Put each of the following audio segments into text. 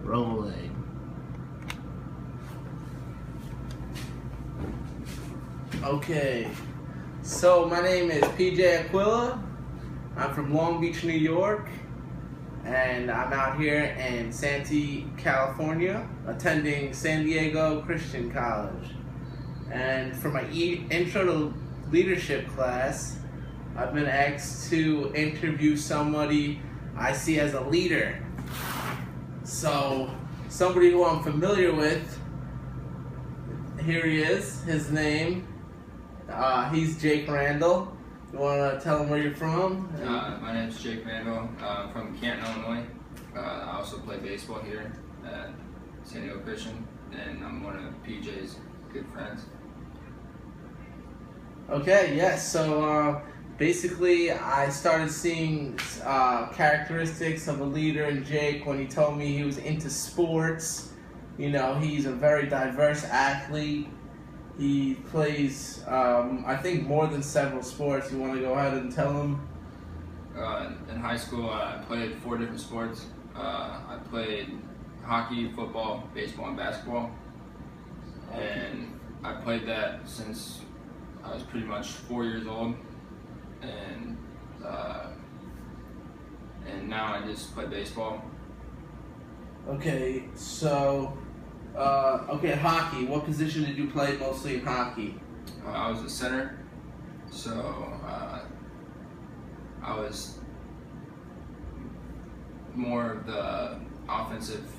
Rolling. Okay, so my name is PJ Aquila. I'm from Long Beach, New York, and I'm out here in Santee, California, attending San Diego Christian College. And for my intro to leadership class, I've been asked to interview somebody I see as a leader. So, somebody who I'm familiar with, here he is, his name, he's Jake Randall. You want to tell him where you're from? My name's Jake Randall. I'm from Canton, Illinois. I also play baseball here at San Diego Christian, and I'm one of PJ's good friends. Okay, yes, so basically I started seeing characteristics of a leader in Jake when he told me he was into sports. You know, he's a very diverse athlete. He plays, I think, more than several sports. You want to go ahead and tell him? In high school, I played 4 different sports. I played hockey, football, baseball, and basketball. And I played that since I was pretty much 4 years old. And now I just play baseball. Okay, so, hockey. What position did you play mostly in hockey? I was a center, so I was more of the offensive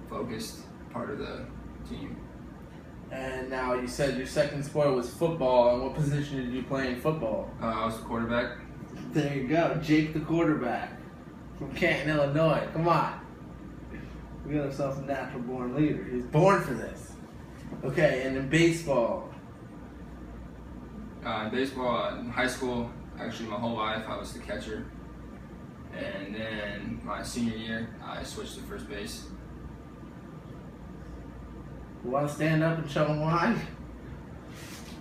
focused part of the team. And now you said your second sport was football, and what position did you play in football? I was the quarterback. There you go, Jake the quarterback from Canton, Illinois. Come on. We got ourselves a natural born leader. He's born for this. Okay, and in baseball? In baseball, in high school, actually my whole life, I was the catcher. And then my senior year, I switched to first base. You want to stand up and show him why?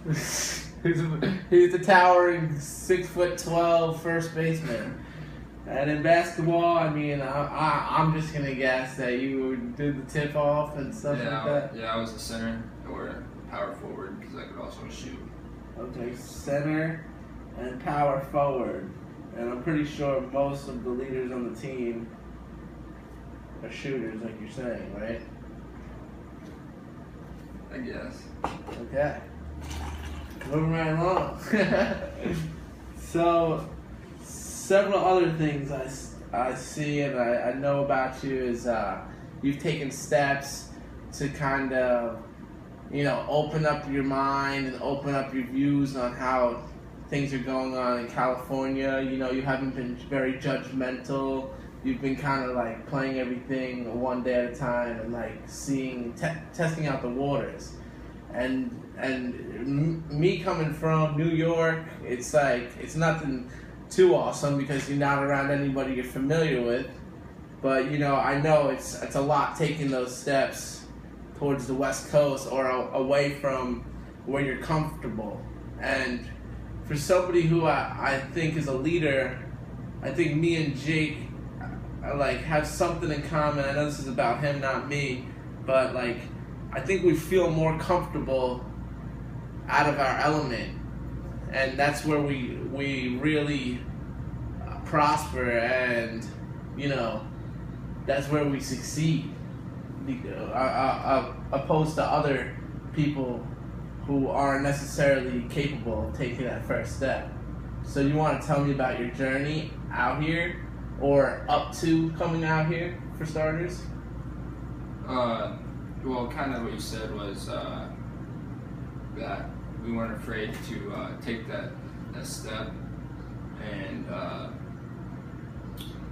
He's a towering 6'12" first baseman. And in basketball, I mean, I'm just gonna guess that you would do the tip off and stuff like that. Yeah, I was the center or power forward because I could also shoot. Okay, center and power forward. And I'm pretty sure most of the leaders on the team are shooters, like you're saying, right? I guess. Okay. Moving right along. So, several other things I see and I know about you is you've taken steps to kind of, you know, open up your mind and open up your views on how things are going on in California. You know, you haven't been very judgmental. You've been kind of like playing everything one day at a time and like seeing, testing out the waters. And me coming from New York, it's like, it's nothing too awesome because you're not around anybody you're familiar with. But, you know it's a lot taking those steps towards the West Coast or away from where you're comfortable. And for somebody who I think is a leader, I think me and Jake like have something in common. I know this is about him, not me, but like I think we feel more comfortable out of our element, and that's where we really prosper, and you know that's where we succeed, opposed to other people who aren't necessarily capable of taking that first step. So you want to tell me about your journey out here, or up to coming out here, for starters? Well, kind of what you said was that we weren't afraid to take that step, and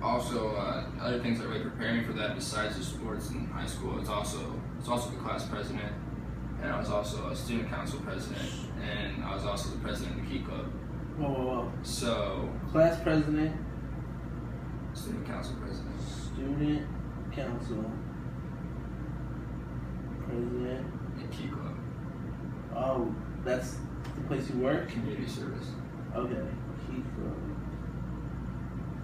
also other things that really prepared me for that besides the sports in high school. It's also the class president, and I was also a student council president, and I was also the president of the Key Club. Whoa. So Class president. Student council president. Student council president. The Key Club. Oh, that's the place you work? Community service. Okay. Key Club.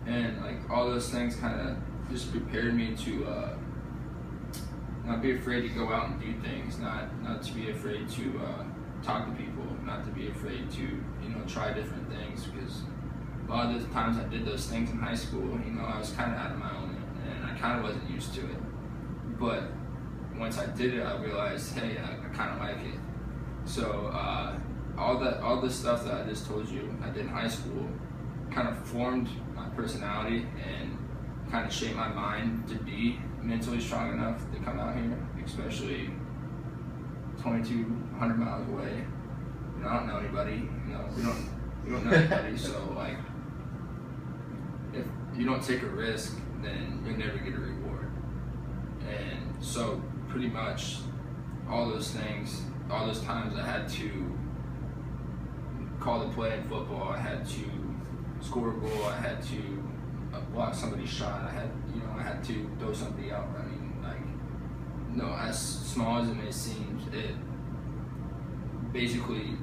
And like all those things kind of just prepared me to not be afraid to go out and do things, not to be afraid to talk to people, not to be afraid to, you know, try different things, because a lot of the times I did those things in high school, you know, I was kind of out of my element and I kind of wasn't used to it. But once I did it, I realized, hey, I kind of like it. So all the stuff that I just told you I did in high school kind of formed my personality and kind of shaped my mind to be mentally strong enough to come out here, especially 2,200 miles away. You know, I don't know anybody. You know, we don't know anybody. So like, if you don't take a risk, then you'll never get a reward. And so pretty much all those things, all those times I had to call the play in football, I had to score a goal, I had to block somebody's shot, I had to throw somebody out running. Like, no, as small as it may seem, it basically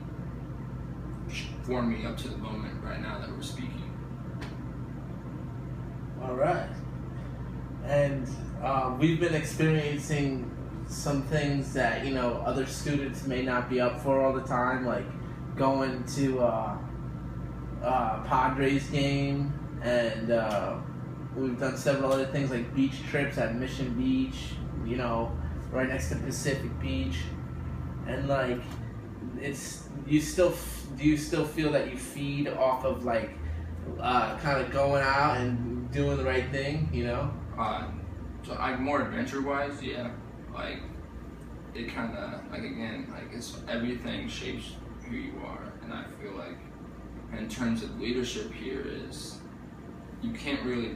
formed me up to the moment right now that we're speaking. All right. And we've been experiencing some things that, you know, other students may not be up for all the time, like going to Padres game, and we've done several other things like beach trips at Mission Beach, you know, right next to Pacific Beach, and like, do you still feel that you feed off of like kind of going out and doing the right thing, you know? So I'm more adventure-wise, yeah. Like, it kind of, like, again, like, it's everything shapes who you are, and I feel like in terms of leadership here is you can't really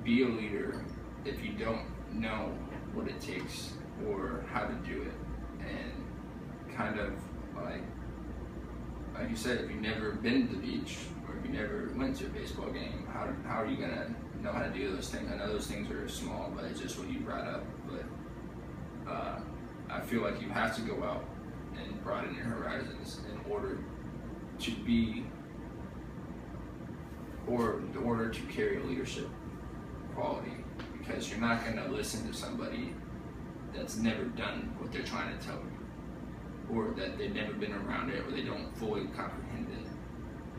be a leader if you don't know what it takes or how to do it. And kind of like you said, if you've never been to the beach or if you never went to a baseball game, how are you gonna know how to do those things? I know those things are small, but it's just what you brought up. But I feel like you have to go out and broaden your horizons in order to carry a leadership quality, because you're not going to listen to somebody that's never done what they're trying to tell you, or that they've never been around it, or they don't fully comprehend it.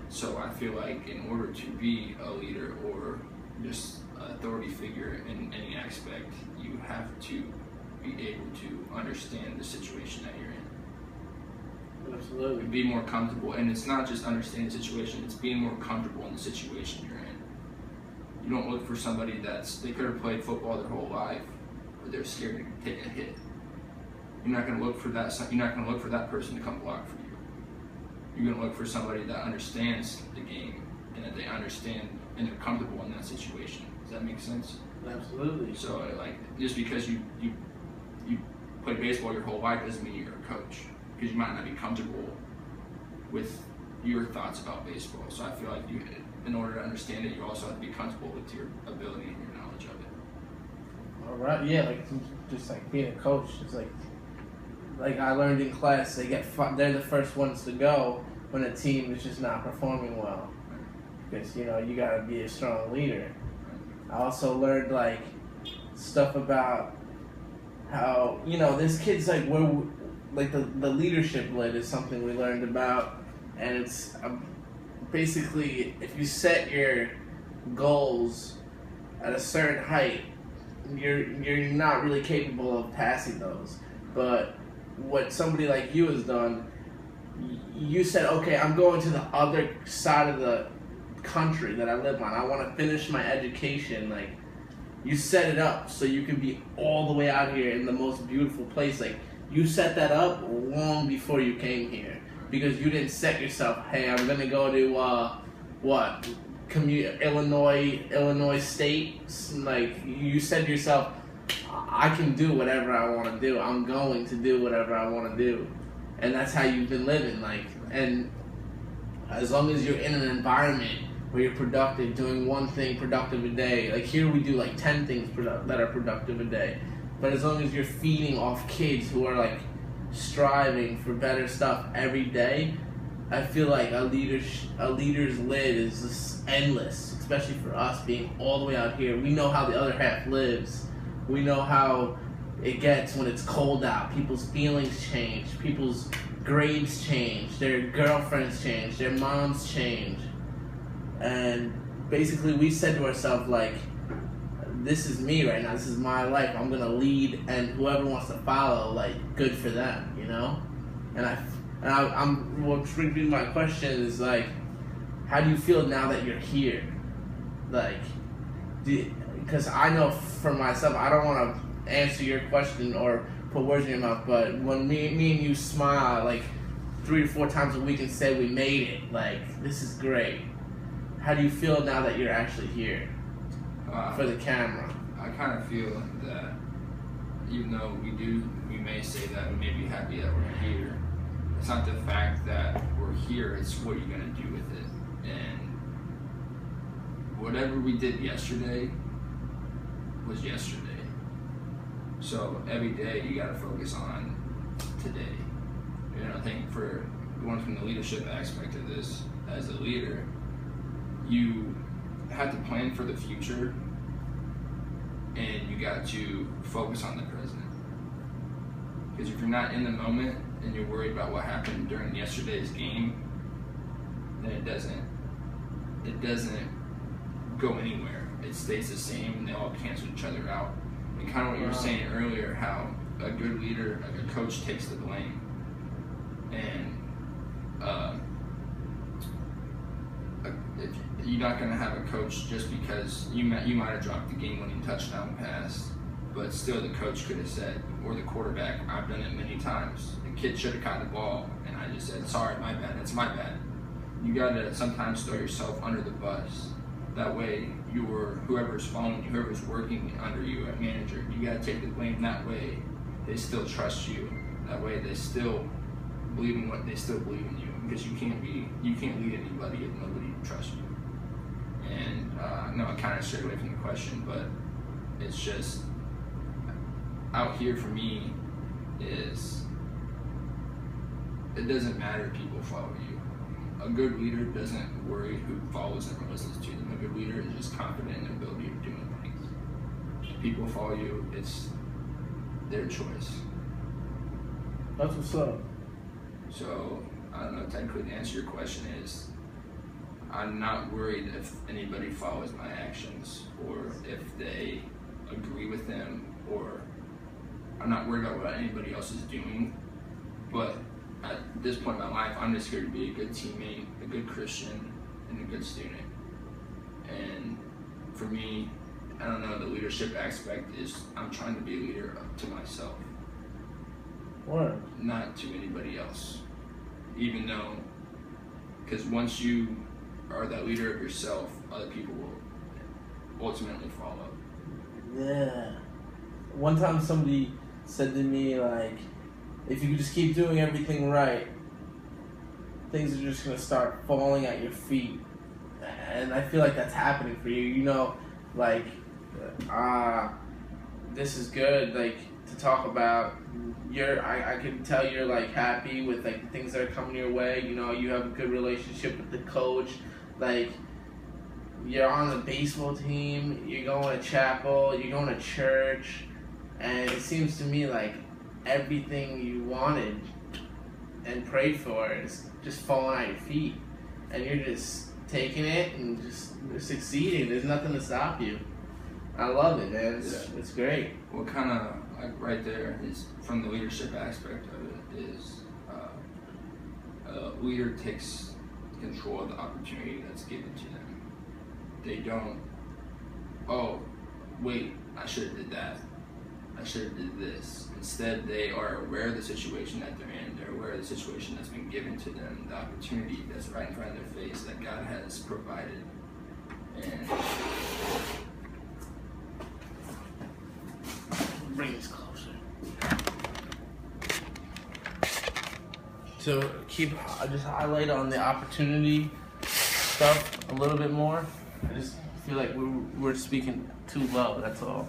So I feel like in order to be a leader or just an authority figure in any aspect, you have to be able to understand the situation that you're in. Absolutely. Be more comfortable, and it's not just understanding the situation, it's being more comfortable in the situation you're in. You don't look for somebody they could have played football their whole life, but they're scared to take a hit. You're not going to look for that person to come block for you. You're going to look for somebody that understands the game and that they understand and they're comfortable in that situation. Does that make sense? Absolutely. So like, just because you play baseball your whole life doesn't mean you're a coach, because you might not be comfortable with your thoughts about baseball. So I feel like in order to understand it, you also have to be comfortable with your ability and your knowledge of it. All right. Yeah, like just like being a coach, it's like I learned in class, they're the first ones to go when a team is just not performing well, because you know you got to be a strong leader. I also learned like stuff about how, you know, this kid's like the leadership lid is something we learned about, and it's basically if you set your goals at a certain height, you're not really capable of passing those. But what somebody like you has done, you said, okay, I'm going to the other side of the country that I live on. I want to finish my education. Like, you set it up so you can be all the way out here in the most beautiful place. Like, you set that up long before you came here, because you didn't set yourself, hey, I'm gonna go to Illinois State. Like, you said to yourself, I can do whatever I want to do. I'm going to do whatever I want to do. And that's how you've been living. Like, and as long as you're in an environment where you're productive, doing one thing productive a day. Like here we do like 10 things that are productive a day. But as long as you're feeding off kids who are like striving for better stuff every day, I feel like a leader's lid is just endless, especially for us being all the way out here. We know how the other half lives. We know how it gets when it's cold out. People's feelings change. People's grades change. Their girlfriends change. Their moms change. And basically we said to ourselves, like, this is me right now. This is my life. I'm going to lead, and whoever wants to follow, like, good for them, you know? What's bringing my question is, like, how do you feel now that you're here? Like, because I know for myself, I don't want to answer your question or put words in your mouth, but when me and you smile, like, 3 or 4 times a week and say we made it, like, this is great. How do you feel now that you're actually here for the camera? I kind of feel that even though we may say that we may be happy that we're here, it's not the fact that we're here, it's what you're going to do with it. And whatever we did yesterday was yesterday. So every day you got to focus on today. And I think for going from the leadership aspect of this, as a leader, you have to plan for the future, and you got to focus on the present. Because if you're not in the moment and you're worried about what happened during yesterday's game, then it doesn't go anywhere. It stays the same, and they all cancel each other out. And kind of what you were saying earlier, how a good leader, like a coach, takes the blame. And you're not going to have a coach just because you might have dropped the game-winning touchdown pass, but still the coach could have said, or the quarterback, I've done it many times. The kid should have caught the ball, and I just said, sorry, my bad, that's my bad. You got to sometimes throw yourself under the bus. That way, whoever's following you, whoever's working under you, a manager, you got to take the blame. That way, they still trust you. That way, they still believe in what they still believe in you, because you can't lead anybody if nobody trusts you. And no, I kind of strayed away from the question, but it's just out here for me is it doesn't matter if people follow you. A good leader doesn't worry who follows them or listens to them. A good leader is just confident in their ability of doing things. If people follow you, it's their choice. That's what's up. So, I don't know, technically the answer to your question is, I'm not worried if anybody follows my actions or if they agree with them, or I'm not worried about what anybody else is doing. But at this point in my life, I'm just here to be a good teammate, a good Christian, and a good student. And for me, I don't know, the leadership aspect is I'm trying to be a leader up to myself. What? Not to anybody else. Even though, because once you are that leader of yourself, other people will ultimately follow. Yeah. One time somebody said to me, like, if you could just keep doing everything right, things are just going to start falling at your feet. And I feel like that's happening for you. You know, like, this is good, like, to talk about. I can tell you're, like, happy with, like, the things that are coming your way. You know, you have a good relationship with the coach. Like, you're on the baseball team, you're going to chapel, you're going to church, and it seems to me like everything you wanted and prayed for is just falling at your feet, and you're just taking it and just succeeding. There's nothing to stop you. I love it, man. It's great. What kind of, like, right there is, from the leadership aspect of it, is a leader takes control of the opportunity that's given to them. They don't, oh, wait, I should have did that. I should have did this. Instead, they are aware of the situation that they're in. They're aware of the situation that's been given to them, the opportunity that's right in front of their face that God has provided. And bring this closer. So I just highlight on the opportunity stuff a little bit more. I just feel like we're speaking too low. That's all.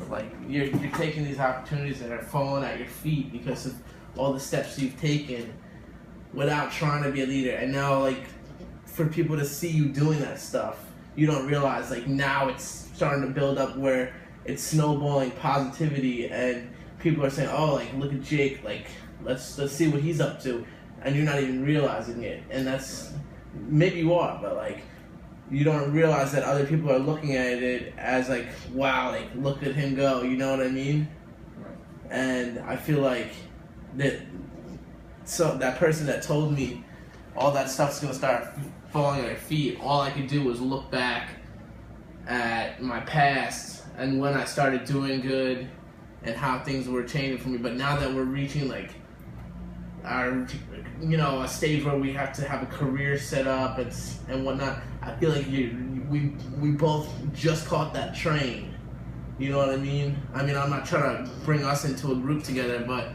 Like, you're taking these opportunities that are falling at your feet because of all the steps you've taken without trying to be a leader. And now, like, for people to see you doing that stuff, you don't realize, like, now it's starting to build up where it's snowballing positivity, and people are saying, oh, like, look at Jake, like, let's see what he's up to, and you're not even realizing it. And that's, maybe you are, but, like, you don't realize that other people are looking at it as, like, wow, like, look at him go, you know what I mean? And I feel like that person that told me all that stuff's gonna start falling at their feet, all I could do was look back at my past and when I started doing good and how things were changing for me. But now that we're reaching, like, our, a stage where we have to have a career set up and whatnot, I feel like we both just caught that train. You know what I mean? I mean, I'm not trying to bring us into a group together, but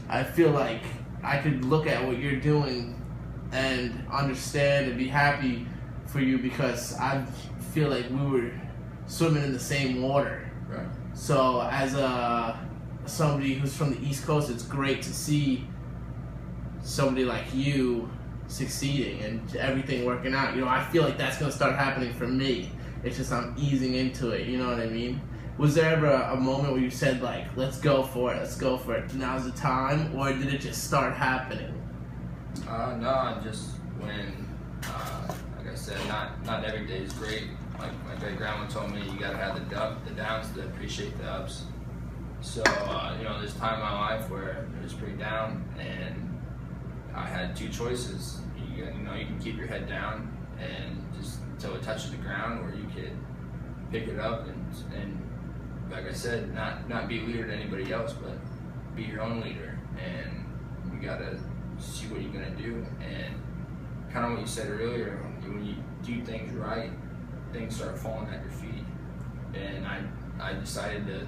I feel like I could look at what you're doing and understand and be happy for you, because I feel like we were swimming in the same water. Right. So as somebody who's from the East Coast, it's great to see somebody like you succeeding and everything working out. I feel like that's going to start happening for me. It's just I'm easing into it, you know what I mean? Was there ever a moment where you said, like, let's go for it, now's the time, or did it just start happening? No, just when, like I said, not every day is great. Like my great grandma told me, you gotta have the downs to appreciate the ups. So, there's a time in my life where it was pretty down, and I had two choices. You can keep your head down and just until it touches the ground, or you could pick it up and like I said, not be a leader to anybody else, but be your own leader. And you gotta see what you're gonna do. And kind of what you said earlier, when you do things right, things start falling at your feet. And I decided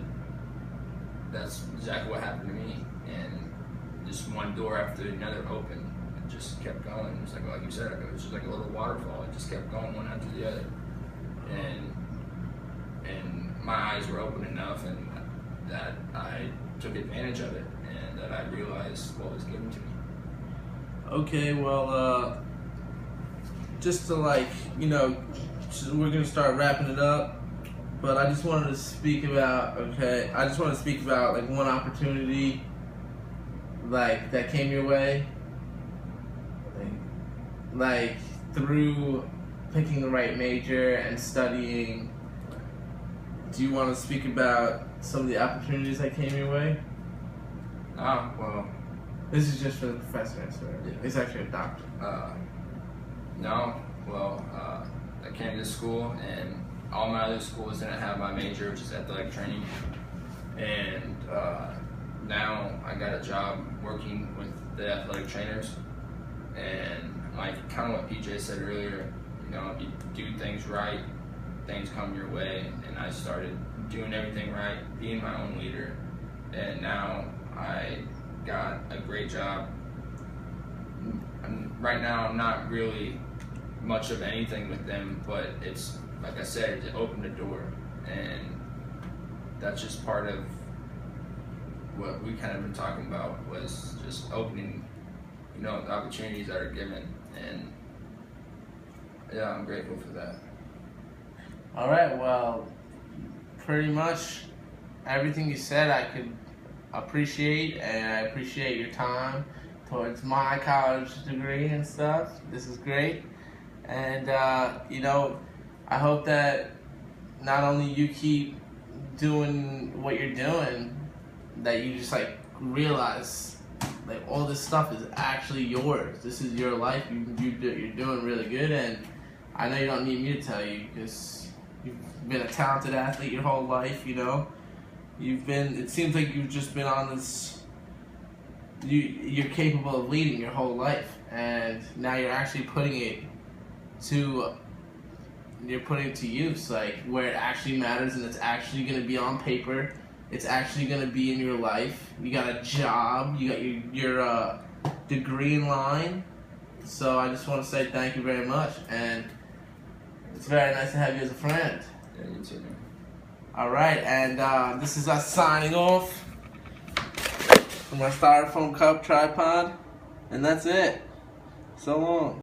that's exactly what happened to me. And just one door after another opened. It just kept going. It was like you said, it was just like a little waterfall. It just kept going one after the other. And my eyes were open enough, and that I took advantage of it, and that I realized what was given to me. Okay, well, just to we're gonna start wrapping it up, but I just wanted to speak about like one opportunity, like, that came your way, like through picking the right major and studying. Do you want to speak about some of the opportunities that came your way? Well, this is just for the professor, so it's actually a doctor. I came to school, and all my other schools didn't have my major, which is athletic training. And now I got a job working with the athletic trainers. And like kind of what PJ said earlier, if you do things right, things come your way. And I started doing everything right, being my own leader, and now I got a great job. Right now I'm not really much of anything with them, but it's like I said, it opened the door, and that's just part of what we kind of been talking about, was just opening the opportunities that are given. And yeah, I'm grateful for that. All right, well, pretty much everything you said I could appreciate, and I appreciate your time towards my college degree and stuff. This is great. And, I hope that not only you keep doing what you're doing, that you just, like, realize, like, all this stuff is actually yours. This is your life. You're doing really good, and I know you don't need me to tell you, because you've been a talented athlete your whole life, it seems like you've just been on this, you're capable of leading your whole life, and now you're actually putting it to use, like, where it actually matters, and it's actually going to be on paper, it's actually going to be in your life. You got a job, you got your degree in line. So I just want to say thank you very much, and it's very nice to have you as a friend. Yeah, you too, man. All right, and this is us signing off from my styrofoam cup tripod, and that's it. So long.